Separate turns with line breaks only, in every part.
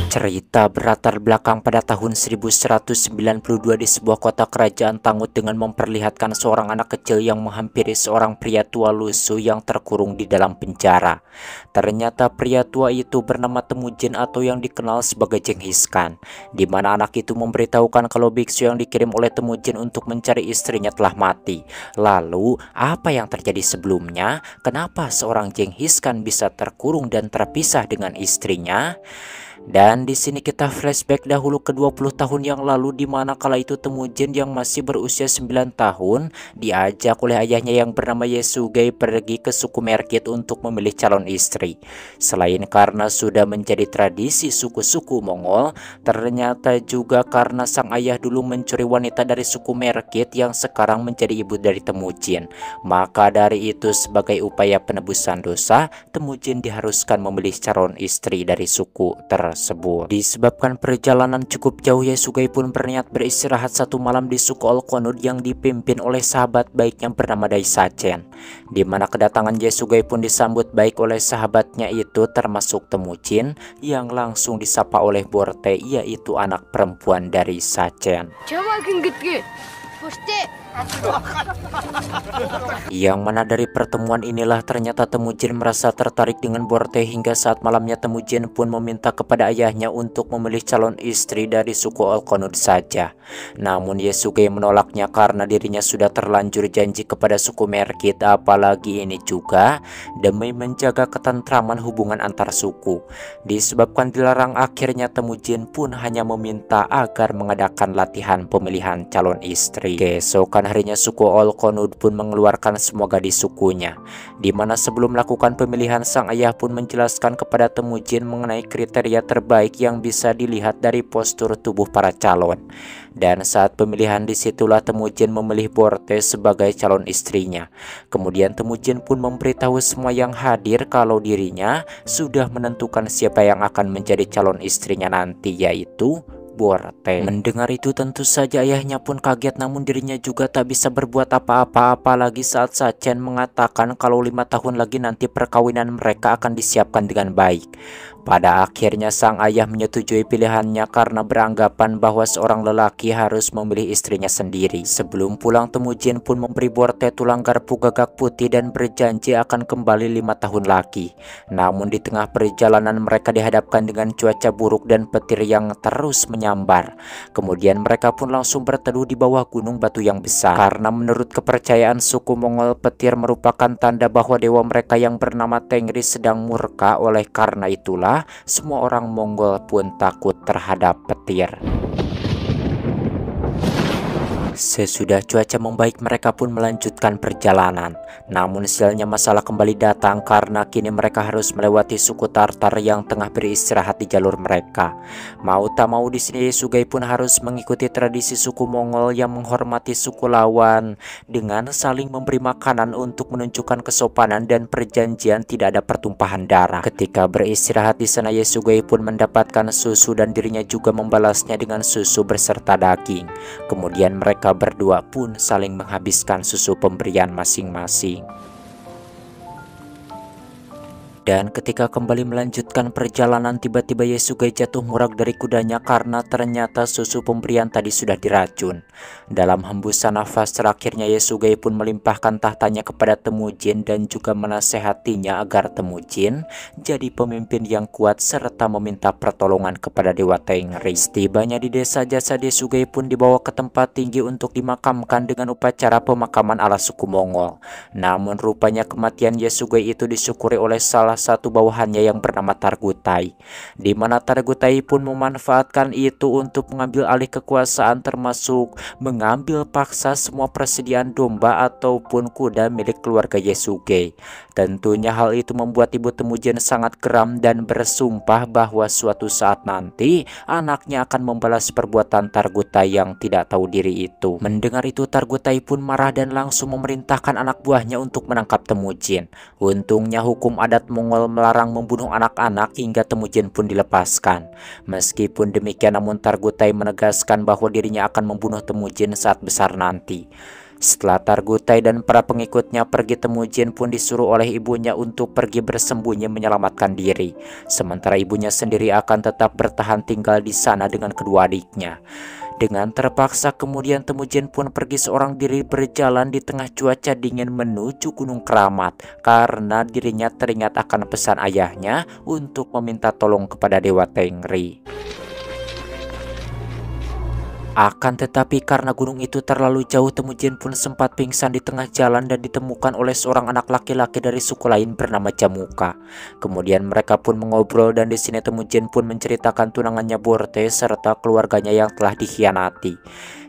Cerita berlatar belakang pada tahun 1192 di sebuah kota kerajaan Tangut dengan memperlihatkan seorang anak kecil yang menghampiri seorang pria tua lusuh yang terkurung di dalam penjara. Ternyata pria tua itu bernama Temujin atau yang dikenal sebagai Genghis Khan, di mana anak itu memberitahukan kalau biksu yang dikirim oleh Temujin untuk mencari istrinya telah mati. Lalu, apa yang terjadi sebelumnya? Kenapa seorang Genghis Khan bisa terkurung dan terpisah dengan istrinya? Dan di sini kita flashback dahulu ke 20 tahun yang lalu, di mana kala itu Temujin yang masih berusia 9 tahun diajak oleh ayahnya yang bernama Yesugei pergi ke suku Merkit untuk memilih calon istri. Selain karena sudah menjadi tradisi suku-suku Mongol, ternyata juga karena sang ayah dulu mencuri wanita dari suku Merkit yang sekarang menjadi ibu dari Temujin. Maka dari itu sebagai upaya penebusan dosa, Temujin diharuskan memilih calon istri dari suku tersebut. Disebabkan perjalanan cukup jauh, Yesugei pun berniat beristirahat satu malam di suku Olkonud yang dipimpin oleh sahabat baiknya bernama Daisachen, di mana kedatangan Yesugei pun disambut baik oleh sahabatnya itu termasuk Temujin yang langsung disapa oleh Borte, yaitu anak perempuan dari Sachen. Yang mana dari pertemuan inilah ternyata Temujin merasa tertarik dengan Borte, hingga saat malamnya Temujin pun meminta kepada ayahnya untuk memilih calon istri dari suku Olkonud saja. Namun Yesugei menolaknya karena dirinya sudah terlanjur janji kepada suku Merkit, apalagi ini juga demi menjaga ketentraman hubungan antar suku. Disebabkan dilarang, akhirnya Temujin pun hanya meminta agar mengadakan latihan pemilihan calon istri. Keesokan harinya suku Olkonud pun mengeluarkan semua gadis sukunya, di mana sebelum melakukan pemilihan sang ayah pun menjelaskan kepada Temujin mengenai kriteria terbaik yang bisa dilihat dari postur tubuh para calon. Dan saat pemilihan disitulah Temujin memilih Borte sebagai calon istrinya. Kemudian Temujin pun memberitahu semua yang hadir kalau dirinya sudah menentukan siapa yang akan menjadi calon istrinya nanti, yaitu Borte. Mendengar itu tentu saja ayahnya pun kaget, namun dirinya juga tak bisa berbuat apa-apa, apalagi saat Sachen mengatakan kalau 5 tahun lagi nanti perkawinan mereka akan disiapkan dengan baik. Pada akhirnya sang ayah menyetujui pilihannya karena beranggapan bahwa seorang lelaki harus memilih istrinya sendiri. Sebelum pulang, Temujin pun memberi Borte tulang garpu gagak putih dan berjanji akan kembali 5 tahun lagi. Namun di tengah perjalanan mereka dihadapkan dengan cuaca buruk dan petir yang terus menyambar. Kemudian mereka pun langsung berteduh di bawah gunung batu yang besar. Karena menurut kepercayaan suku Mongol, petir merupakan tanda bahwa dewa mereka yang bernama Tengri sedang murka. Oleh karena itulah semua orang Mongol pun takut terhadap petir. Sesudah cuaca membaik, mereka pun melanjutkan perjalanan. Namun sialnya masalah kembali datang karena kini mereka harus melewati suku Tartar yang tengah beristirahat di jalur mereka. Mau tak mau di sini Yesugei pun harus mengikuti tradisi suku Mongol yang menghormati suku lawan dengan saling memberi makanan untuk menunjukkan kesopanan dan perjanjian tidak ada pertumpahan darah. Ketika beristirahat di sana, Yesugei pun mendapatkan susu dan dirinya juga membalasnya dengan susu beserta daging. Kemudian mereka berdua pun saling menghabiskan susu pemberian masing-masing. Dan ketika kembali melanjutkan perjalanan, tiba-tiba Yesugei jatuh murag dari kudanya karena ternyata susu pemberian tadi sudah diracun. Dalam hembusan nafas terakhirnya, Yesugei pun melimpahkan tahtanya kepada Temujin dan juga menasehatinya agar Temujin jadi pemimpin yang kuat serta meminta pertolongan kepada Dewa Tengri. Setibanya di desa Jasa, Yesugei pun dibawa ke tempat tinggi untuk dimakamkan dengan upacara pemakaman ala suku Mongol. Namun rupanya kematian Yesugei itu disyukuri oleh salah satu bawahannya yang bernama Targutai, di mana Targutai pun memanfaatkan itu untuk mengambil alih kekuasaan, termasuk mengambil paksa semua persediaan domba ataupun kuda milik keluarga Yesugei. Tentunya hal itu membuat ibu Temujin sangat geram dan bersumpah bahwa suatu saat nanti anaknya akan membalas perbuatan Targutai yang tidak tahu diri itu. Mendengar itu, Targutai pun marah dan langsung memerintahkan anak buahnya untuk menangkap Temujin. Untungnya hukum adat Mongol melarang membunuh anak-anak hingga Temujin pun dilepaskan. Meskipun demikian, namun Targutai menegaskan bahwa dirinya akan membunuh Temujin saat besar nanti. Setelah Targutai dan para pengikutnya pergi, Temujin pun disuruh oleh ibunya untuk pergi bersembunyi menyelamatkan diri. Sementara ibunya sendiri akan tetap bertahan tinggal di sana dengan kedua adiknya. Dengan terpaksa kemudian Temujin pun pergi seorang diri berjalan di tengah cuaca dingin menuju Gunung Keramat karena dirinya teringat akan pesan ayahnya untuk meminta tolong kepada Dewa Tengri. Akan tetapi karena gunung itu terlalu jauh, Temujin pun sempat pingsan di tengah jalan dan ditemukan oleh seorang anak laki-laki dari suku lain bernama Jamuka. Kemudian mereka pun mengobrol dan di sini Temujin pun menceritakan tunangannya Borte serta keluarganya yang telah dikhianati.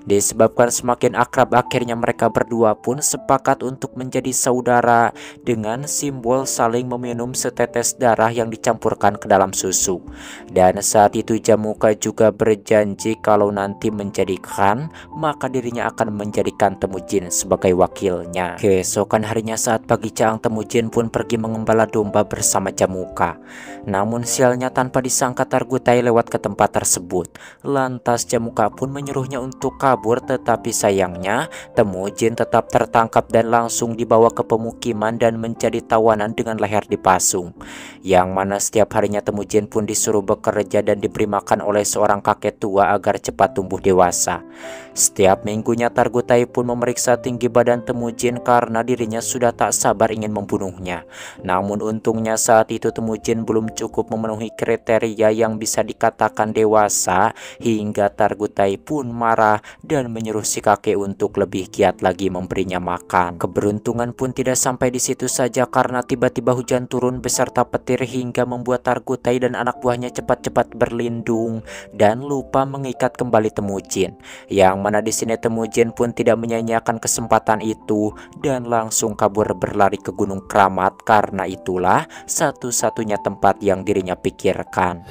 Disebabkan semakin akrab, akhirnya mereka berdua pun sepakat untuk menjadi saudara dengan simbol saling meminum setetes darah yang dicampurkan ke dalam susu. Dan saat itu Jamuka juga berjanji kalau nanti menjadi Khan, maka dirinya akan menjadikan Temujin sebagai wakilnya. Keesokan harinya saat pagi Caang, Temujin pun pergi mengembala domba bersama Jamuka. Namun sialnya tanpa disangka Targutai lewat ke tempat tersebut. Lantas Jamuka pun menyuruhnya untuk kabur, tetapi sayangnya Temujin tetap tertangkap dan langsung dibawa ke pemukiman dan menjadi tawanan dengan leher dipasung. Yang mana setiap harinya Temujin pun disuruh bekerja dan diberi makan oleh seorang kakek tua agar cepat tumbuh dewasa. Setiap minggunya Targutai pun memeriksa tinggi badan Temujin karena dirinya sudah tak sabar ingin membunuhnya. Namun untungnya saat itu Temujin belum cukup memenuhi kriteria yang bisa dikatakan dewasa, hingga Targutai pun marah dan menyuruh si kakek untuk lebih giat lagi memberinya makan. Keberuntungan pun tidak sampai di situ saja karena tiba-tiba hujan turun beserta petir hingga membuat Targutai dan anak buahnya cepat-cepat berlindung dan lupa mengikat kembali Temujin. Yang mana di sini Temujin pun tidak menyia-nyiakan kesempatan itu dan langsung kabur berlari ke Gunung Keramat karena itulah satu-satunya tempat yang dirinya pikirkan.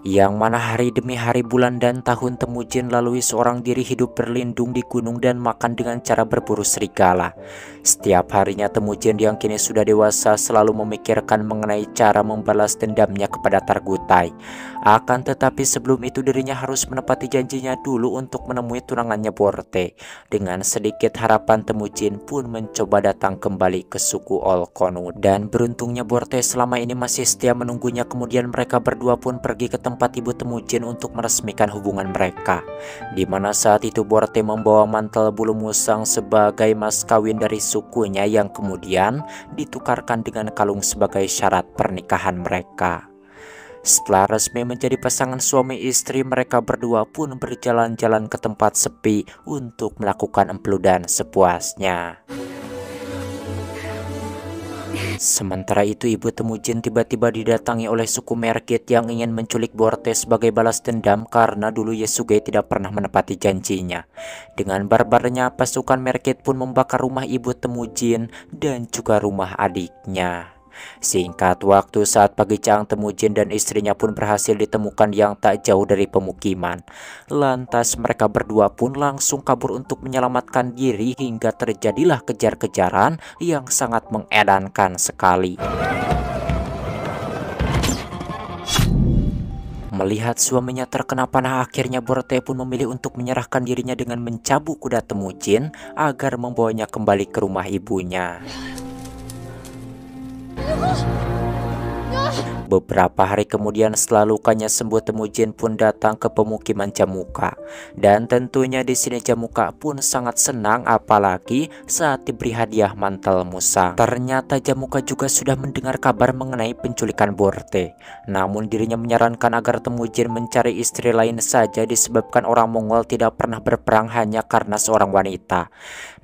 Yang mana hari demi hari, bulan dan tahun Temujin lalui seorang diri hidup berlindung di gunung dan makan dengan cara berburu serigala. Setiap harinya Temujin yang kini sudah dewasa selalu memikirkan mengenai cara membalas dendamnya kepada Targutai. Akan tetapi sebelum itu dirinya harus menepati janjinya dulu untuk menemui tunangannya Borte. Dengan sedikit harapan Temujin pun mencoba datang kembali ke suku Olkonud. Dan beruntungnya Borte selama ini masih setia menunggunya. Kemudian mereka berdua pun pergi ke tempat ibu Temujin untuk meresmikan hubungan mereka. Dimana saat itu Borte membawa mantel bulu musang sebagai mas kawin dari sukunya yang kemudian ditukarkan dengan kalung sebagai syarat pernikahan mereka. Setelah resmi menjadi pasangan suami istri, mereka berdua pun berjalan-jalan ke tempat sepi untuk melakukan empeludan sepuasnya. Sementara itu ibu Temujin tiba-tiba didatangi oleh suku Merkit yang ingin menculik Borte sebagai balas dendam karena dulu Yasuge tidak pernah menepati janjinya. Dengan barbarnya pasukan Merkit pun membakar rumah ibu Temujin dan juga rumah adiknya. Singkat waktu saat pagi Caang, Temujin dan istrinya pun berhasil ditemukan yang tak jauh dari pemukiman. Lantas mereka berdua pun langsung kabur untuk menyelamatkan diri hingga terjadilah kejar-kejaran yang sangat mengedankan sekali. Melihat suaminya terkena panah, akhirnya Borte pun memilih untuk menyerahkan dirinya dengan mencabut kuda Temujin agar membawanya kembali ke rumah ibunya. Beberapa hari kemudian setelah lukanya sembuh, Temujin pun datang ke pemukiman Jamuka. Dan tentunya di sini Jamuka pun sangat senang apalagi saat diberi hadiah mantel musang. Ternyata Jamuka juga sudah mendengar kabar mengenai penculikan Borte. Namun dirinya menyarankan agar Temujin mencari istri lain saja disebabkan orang Mongol tidak pernah berperang hanya karena seorang wanita.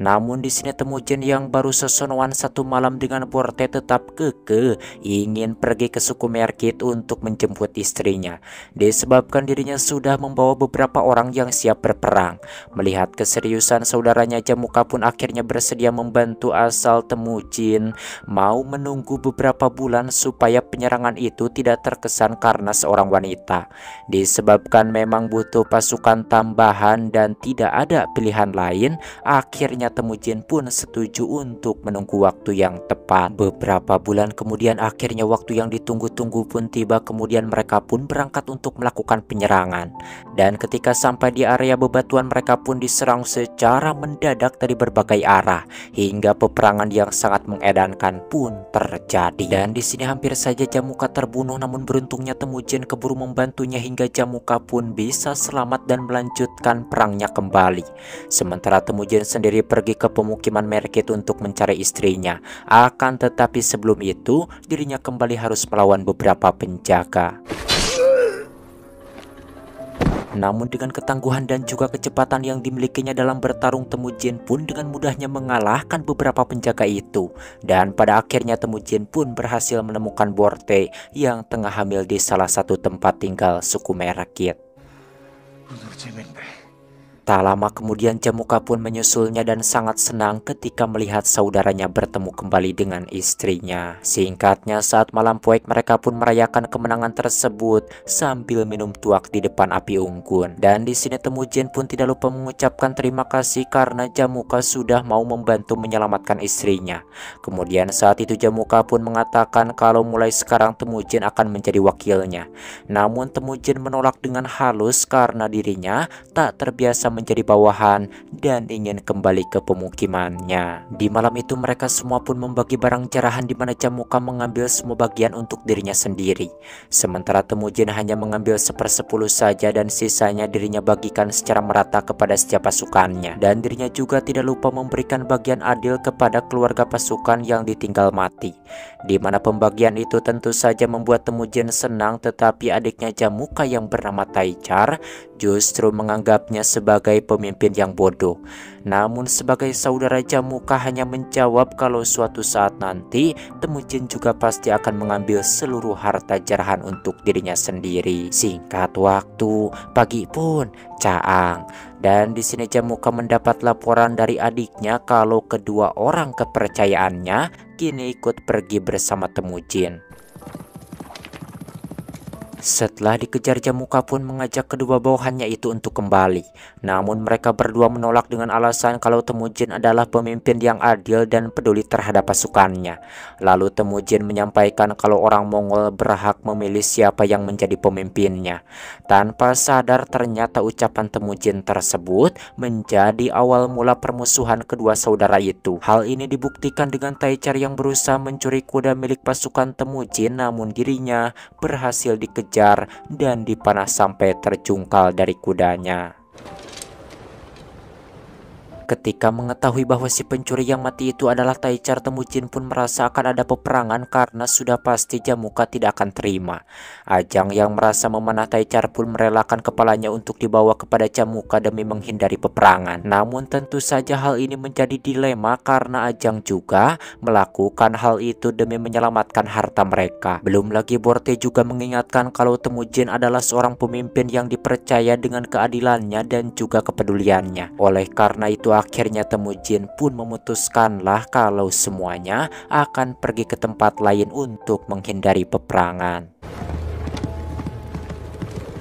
Namun di sini Temujin yang baru sesonoan satu malam dengan Borte tetap kekeh ingin pergi ke suku Merkit untuk menjemput istrinya. Disebabkan dirinya sudah membawa beberapa orang yang siap berperang. Melihat keseriusan saudaranya, Jamuka pun akhirnya bersedia membantu, asal Temujin mau menunggu beberapa bulan supaya penyerangan itu tidak terkesan karena seorang wanita. Disebabkan memang butuh pasukan tambahan dan tidak ada pilihan lain, akhirnya Temujin pun setuju untuk menunggu waktu yang tepat. Beberapa bulan kemudian akhirnya waktu yang ditunggu-tunggu pun tiba, kemudian mereka pun berangkat untuk melakukan penyerangan. Dan ketika sampai di area bebatuan, mereka pun diserang secara mendadak dari berbagai arah hingga peperangan yang sangat mengedankan pun terjadi. Dan di sini hampir saja Jamuka terbunuh, namun beruntungnya Temujin keburu membantunya hingga Jamuka pun bisa selamat dan melanjutkan perangnya kembali. Sementara Temujin sendiri pergi ke pemukiman Merkit untuk mencari istrinya. Akan tetapi sebelum itu dirinya kembali harus melawan beberapa penjaga. Namun dengan ketangguhan dan juga kecepatan yang dimilikinya dalam bertarung, Temujin pun dengan mudahnya mengalahkan beberapa penjaga itu. Dan pada akhirnya Temujin pun berhasil menemukan Borte yang tengah hamil di salah satu tempat tinggal suku Merkit. Tak lama kemudian Jamuka pun menyusulnya dan sangat senang ketika melihat saudaranya bertemu kembali dengan istrinya. Singkatnya, saat malam poek mereka pun merayakan kemenangan tersebut sambil minum tuak di depan api unggun. Dan di sini Temujin pun tidak lupa mengucapkan terima kasih karena Jamuka sudah mau membantu menyelamatkan istrinya. Kemudian saat itu Jamuka pun mengatakan kalau mulai sekarang Temujin akan menjadi wakilnya. Namun Temujin menolak dengan halus karena dirinya tak terbiasa menjadi bawahan dan ingin kembali ke pemukimannya. Di malam itu mereka semua pun membagi barang jarahan, di mana Jamuka mengambil semua bagian untuk dirinya sendiri. Sementara Temujin hanya mengambil 1/10 saja dan sisanya dirinya bagikan secara merata kepada setiap pasukannya. Dan dirinya juga tidak lupa memberikan bagian adil kepada keluarga pasukan yang ditinggal mati. Di mana pembagian itu tentu saja membuat Temujin senang, tetapi adiknya Jamuka yang bernama Taichar justru menganggapnya sebagai pemimpin yang bodoh. Namun sebagai saudara Jamuka hanya menjawab kalau suatu saat nanti Temujin juga pasti akan mengambil seluruh harta jarahan untuk dirinya sendiri. Singkat waktu, pagi pun caang. Dan di sini Jamuka mendapat laporan dari adiknya kalau kedua orang kepercayaannya kini ikut pergi bersama Temujin. Setelah dikejar, Jamuka pun mengajak kedua bawahannya itu untuk kembali. Namun mereka berdua menolak dengan alasan kalau Temujin adalah pemimpin yang adil dan peduli terhadap pasukannya. Lalu Temujin menyampaikan kalau orang Mongol berhak memilih siapa yang menjadi pemimpinnya. Tanpa sadar ternyata ucapan Temujin tersebut menjadi awal mula permusuhan kedua saudara itu. Hal ini dibuktikan dengan Taichar yang berusaha mencuri kuda milik pasukan Temujin, namun dirinya berhasil dikejar dan dipanah sampai terjungkal dari kudanya. Ketika mengetahui bahwa si pencuri yang mati itu adalah Taichar, Temujin pun merasa akan ada peperangan karena sudah pasti Jamuka tidak akan terima. Ajang yang merasa memanah Taichar pun merelakan kepalanya untuk dibawa kepada Jamuka demi menghindari peperangan. Namun tentu saja hal ini menjadi dilema karena Ajang juga melakukan hal itu demi menyelamatkan harta mereka. Belum lagi Borte juga mengingatkan kalau Temujin adalah seorang pemimpin yang dipercaya dengan keadilannya dan juga kepeduliannya. Oleh karena itu akhirnya Temujin pun memutuskanlah kalau semuanya akan pergi ke tempat lain untuk menghindari peperangan.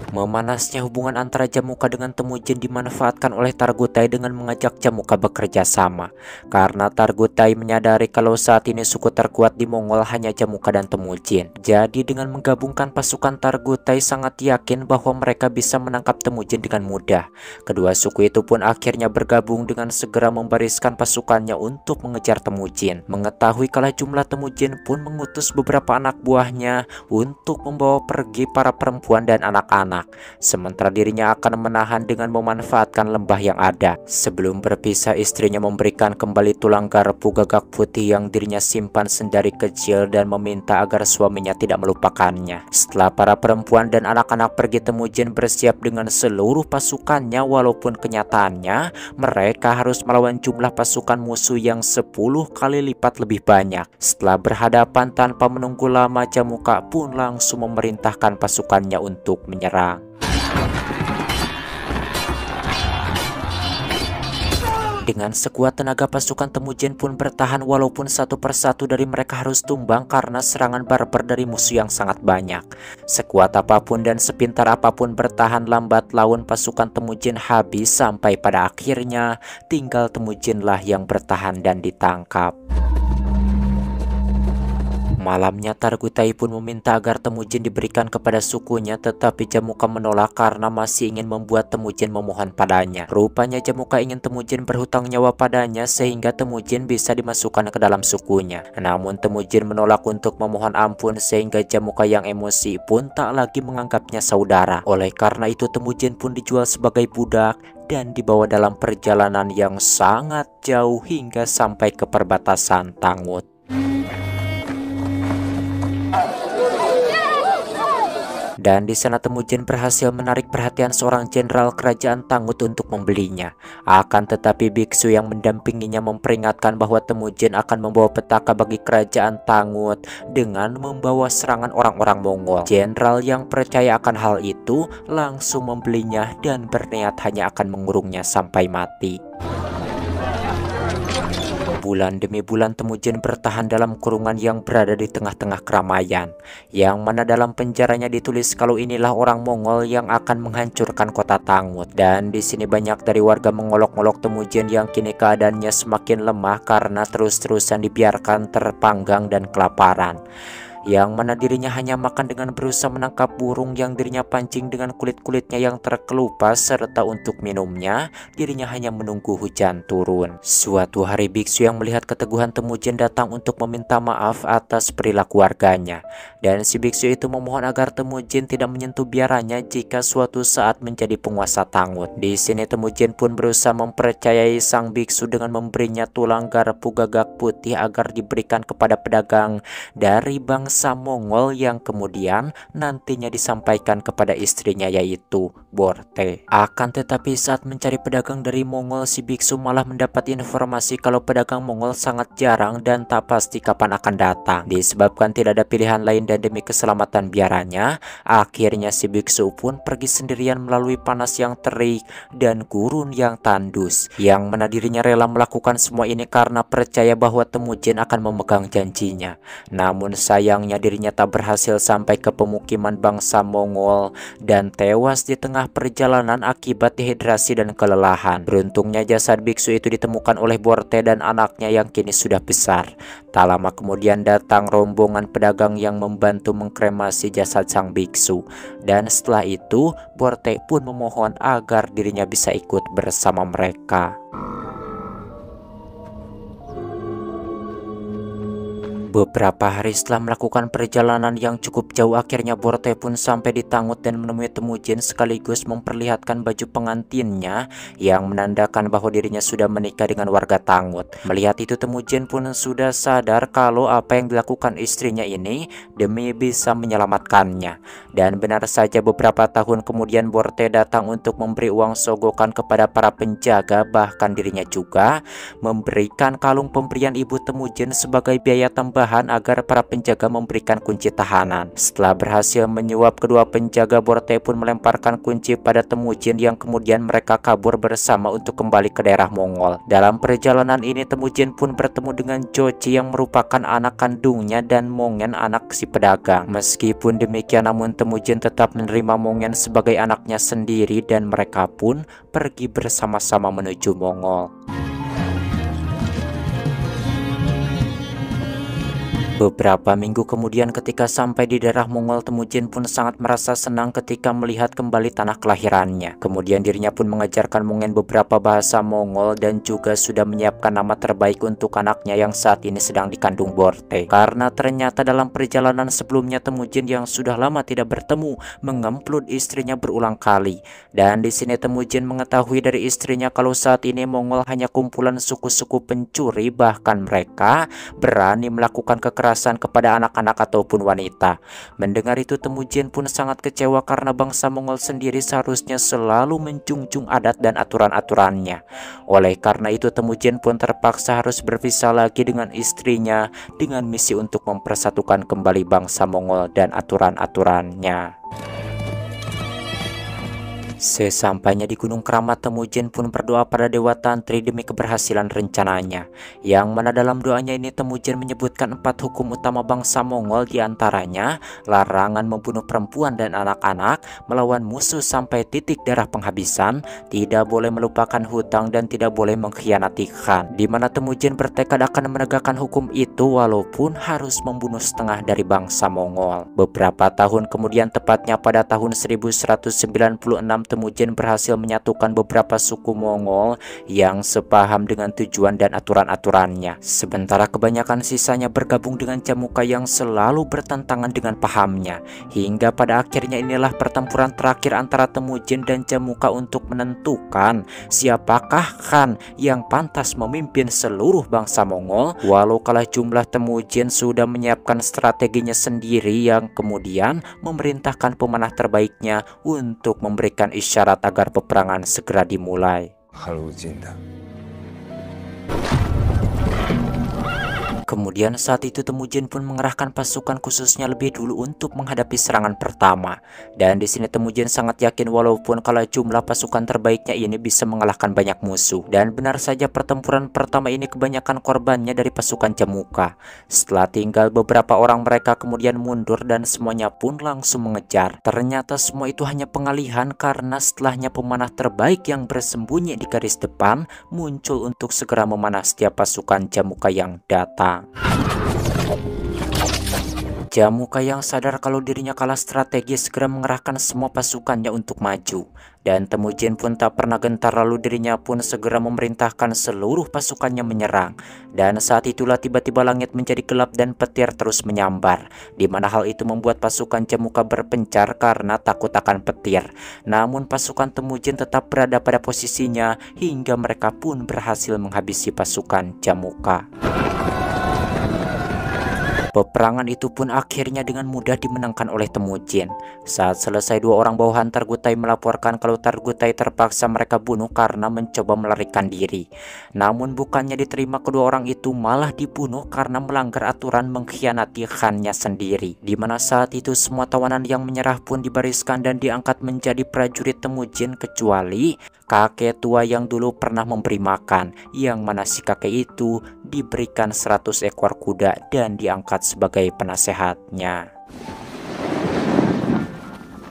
Memanasnya hubungan antara Jamuka dengan Temujin dimanfaatkan oleh Targutai dengan mengajak Jamuka bekerja sama. Karena Targutai menyadari kalau saat ini suku terkuat di Mongol hanya Jamuka dan Temujin. Jadi dengan menggabungkan pasukan, Targutai sangat yakin bahwa mereka bisa menangkap Temujin dengan mudah. Kedua suku itu pun akhirnya bergabung dengan segera membariskan pasukannya untuk mengejar Temujin. Mengetahui kalah jumlah, Temujin pun mengutus beberapa anak buahnya untuk membawa pergi para perempuan dan anak-anak. anak, sementara dirinya akan menahan dengan memanfaatkan lembah yang ada. Sebelum berpisah, istrinya memberikan kembali tulang garpu gagak putih yang dirinya simpan sendiri kecil dan meminta agar suaminya tidak melupakannya. Setelah para perempuan dan anak-anak pergi, Temujin bersiap dengan seluruh pasukannya, walaupun kenyataannya mereka harus melawan jumlah pasukan musuh yang 10 kali lipat lebih banyak. Setelah berhadapan tanpa menunggu lama, Jamuka pun langsung memerintahkan pasukannya untuk menyerang. Dengan sekuat tenaga, pasukan Temujin pun bertahan walaupun satu persatu dari mereka harus tumbang karena serangan barbar dari musuh yang sangat banyak. Sekuat apapun dan sepintar apapun bertahan, lambat laun pasukan Temujin habis sampai pada akhirnya tinggal Temujinlah yang bertahan dan ditangkap. Malamnya Targutai pun meminta agar Temujin diberikan kepada sukunya, tetapi Jamuka menolak karena masih ingin membuat Temujin memohon padanya. Rupanya Jamuka ingin Temujin berhutang nyawa padanya sehingga Temujin bisa dimasukkan ke dalam sukunya. Namun Temujin menolak untuk memohon ampun sehingga Jamuka yang emosi pun tak lagi menganggapnya saudara. Oleh karena itu Temujin pun dijual sebagai budak dan dibawa dalam perjalanan yang sangat jauh hingga sampai ke perbatasan Tangut. Dan di sana Temujin berhasil menarik perhatian seorang jenderal kerajaan Tangut untuk membelinya. Akan tetapi biksu yang mendampinginya memperingatkan bahwa Temujin akan membawa petaka bagi kerajaan Tangut dengan membawa serangan orang-orang Mongol. Jenderal yang percaya akan hal itu langsung membelinya dan berniat hanya akan mengurungnya sampai mati. Bulan demi bulan Temujin bertahan dalam kurungan yang berada di tengah-tengah keramaian, yang mana dalam penjaranya ditulis kalau inilah orang Mongol yang akan menghancurkan kota Tangut. Dan di sini banyak dari warga mengolok-olok Temujin yang kini keadaannya semakin lemah karena terus-terusan dibiarkan terpanggang dan kelaparan, yang mana dirinya hanya makan dengan berusaha menangkap burung yang dirinya pancing dengan kulit-kulitnya yang terkelupas, serta untuk minumnya dirinya hanya menunggu hujan turun. Suatu hari biksu yang melihat keteguhan Temujin datang untuk meminta maaf atas perilaku warganya, dan si biksu itu memohon agar Temujin tidak menyentuh biaranya jika suatu saat menjadi penguasa Tangut. Di sini Temujin pun berusaha mempercayai sang biksu dengan memberinya tulang garpu gagak putih agar diberikan kepada pedagang dari bangsa Mongol yang kemudian nantinya disampaikan kepada istrinya yaitu Borte. Akan tetapi saat mencari pedagang dari Mongol, si biksu malah mendapat informasi kalau pedagang Mongol sangat jarang dan tak pasti kapan akan datang. Disebabkan tidak ada pilihan lain dan demi keselamatan biaranya, akhirnya si biksu pun pergi sendirian melalui panas yang terik dan gurun yang tandus, yang mana dirinya rela melakukan semua ini karena percaya bahwa Temujin akan memegang janjinya. Namun sayangnya dirinya tak berhasil sampai ke pemukiman bangsa Mongol dan tewas di tengah perjalanan akibat dehidrasi dan kelelahan. Beruntungnya jasad biksu itu ditemukan oleh Borte dan anaknya yang kini sudah besar. Tak lama kemudian datang rombongan pedagang yang membantu mengkremasi jasad sang biksu, dan setelah itu Borte pun memohon agar dirinya bisa ikut bersama mereka. Beberapa hari setelah melakukan perjalanan yang cukup jauh, akhirnya Borte pun sampai di Tangut dan menemui Temujin sekaligus memperlihatkan baju pengantinnya yang menandakan bahwa dirinya sudah menikah dengan warga Tangut. Melihat itu Temujin pun sudah sadar kalau apa yang dilakukan istrinya ini demi bisa menyelamatkannya. Dan benar saja beberapa tahun kemudian Borte datang untuk memberi uang sogokan kepada para penjaga, bahkan dirinya juga memberikan kalung pemberian ibu Temujin sebagai biaya tambahan agar para penjaga memberikan kunci tahanan. Setelah berhasil menyuap kedua penjaga, Borte pun melemparkan kunci pada Temujin yang kemudian mereka kabur bersama untuk kembali ke daerah Mongol. Dalam perjalanan ini Temujin pun bertemu dengan Jochi yang merupakan anak kandungnya dan Mongen anak si pedagang. Meskipun demikian namun Temujin tetap menerima Mongen sebagai anaknya sendiri dan mereka pun pergi bersama-sama menuju Mongol. Beberapa minggu kemudian ketika sampai di daerah Mongol, Temujin pun sangat merasa senang ketika melihat kembali tanah kelahirannya. Kemudian dirinya pun mengajarkan Mongen beberapa bahasa Mongol dan juga sudah menyiapkan nama terbaik untuk anaknya yang saat ini sedang dikandung Borte. Karena ternyata dalam perjalanan sebelumnya Temujin yang sudah lama tidak bertemu mengemplud istrinya berulang kali. Dan di sini Temujin mengetahui dari istrinya kalau saat ini Mongol hanya kumpulan suku-suku pencuri, bahkan mereka berani melakukan kekerasan kepada anak-anak ataupun wanita. Mendengar itu Temujin pun sangat kecewa karena bangsa Mongol sendiri seharusnya selalu menjunjung adat dan aturan-aturannya. Oleh karena itu Temujin pun terpaksa harus berpisah lagi dengan istrinya dengan misi untuk mempersatukan kembali bangsa Mongol dan aturan-aturannya. Sesampainya di Gunung Keramat, Temujin pun berdoa pada Dewa Tantri demi keberhasilan rencananya. Yang mana dalam doanya ini Temujin menyebutkan 4 hukum utama bangsa Mongol, diantaranya larangan membunuh perempuan dan anak-anak, melawan musuh sampai titik darah penghabisan, tidak boleh melupakan hutang, dan tidak boleh mengkhianati khan. Di mana Temujin bertekad akan menegakkan hukum itu walaupun harus membunuh setengah dari bangsa Mongol. Beberapa tahun kemudian, tepatnya pada tahun 1196, Temujin berhasil menyatukan beberapa suku Mongol yang sepaham dengan tujuan dan aturan-aturannya. Sementara kebanyakan sisanya bergabung dengan Jamuka yang selalu bertentangan dengan pahamnya. Hingga pada akhirnya inilah pertempuran terakhir antara Temujin dan Jamuka untuk menentukan siapakah khan yang pantas memimpin seluruh bangsa Mongol. Walau kalah jumlah, Temujin sudah menyiapkan strateginya sendiri yang kemudian memerintahkan pemanah terbaiknya untuk memberikan isyarat agar peperangan segera dimulai. Kemudian saat itu Temujin pun mengerahkan pasukan khususnya lebih dulu untuk menghadapi serangan pertama. Dan di sini Temujin sangat yakin walaupun kalau jumlah pasukan terbaiknya ini bisa mengalahkan banyak musuh. Dan benar saja pertempuran pertama ini kebanyakan korbannya dari pasukan Jamuka. Setelah tinggal beberapa orang, mereka kemudian mundur dan semuanya pun langsung mengejar. Ternyata semua itu hanya pengalihan karena setelahnya pemanah terbaik yang bersembunyi di garis depan muncul untuk segera memanah setiap pasukan Jamuka yang datang. Jamuka yang sadar kalau dirinya kalah strategi segera mengerahkan semua pasukannya untuk maju. Dan Temujin pun tak pernah gentar, lalu dirinya pun segera memerintahkan seluruh pasukannya menyerang. Dan saat itulah tiba-tiba langit menjadi gelap dan petir terus menyambar, di mana hal itu membuat pasukan Jamuka berpencar karena takut akan petir. Namun pasukan Temujin tetap berada pada posisinya hingga mereka pun berhasil menghabisi pasukan Jamuka. Peperangan itu pun akhirnya dengan mudah dimenangkan oleh Temujin. Saat selesai, 2 orang bawahan Targutai melaporkan kalau Targutai terpaksa mereka bunuh karena mencoba melarikan diri. Namun bukannya diterima, kedua orang itu malah dibunuh karena melanggar aturan mengkhianati khannya sendiri. Dimana saat itu semua tawanan yang menyerah pun dibariskan dan diangkat menjadi prajurit Temujin kecuali kakek tua yang dulu pernah memberi makan, yang mana si kakek itu diberikan 100 ekor kuda dan diangkat sebagai penasehatnya.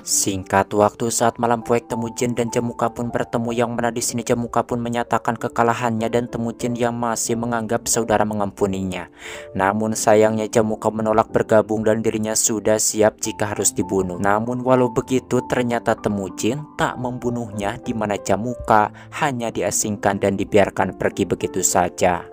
Singkat waktu, saat malam poek, Temujin dan Jamuka pun bertemu, yang mana di sini Jamuka pun menyatakan kekalahannya dan Temujin yang masih menganggap saudara mengampuninya. Namun sayangnya Jamuka menolak bergabung dan dirinya sudah siap jika harus dibunuh. Namun walau begitu ternyata Temujin tak membunuhnya, di mana Jamuka hanya diasingkan dan dibiarkan pergi begitu saja.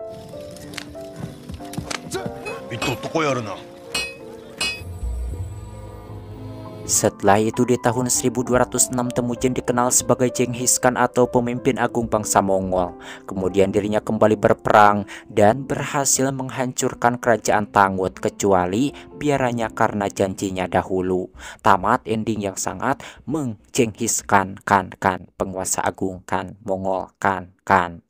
Setelah itu di tahun 1206 Temujin dikenal sebagai Genghis Khan atau pemimpin agung bangsa Mongol. Kemudian dirinya kembali berperang dan berhasil menghancurkan kerajaan Tangut kecuali biaranya karena janjinya dahulu. Tamat ending yang sangat mengjenghis Khan, penguasa agung Khan, Mongol Khan.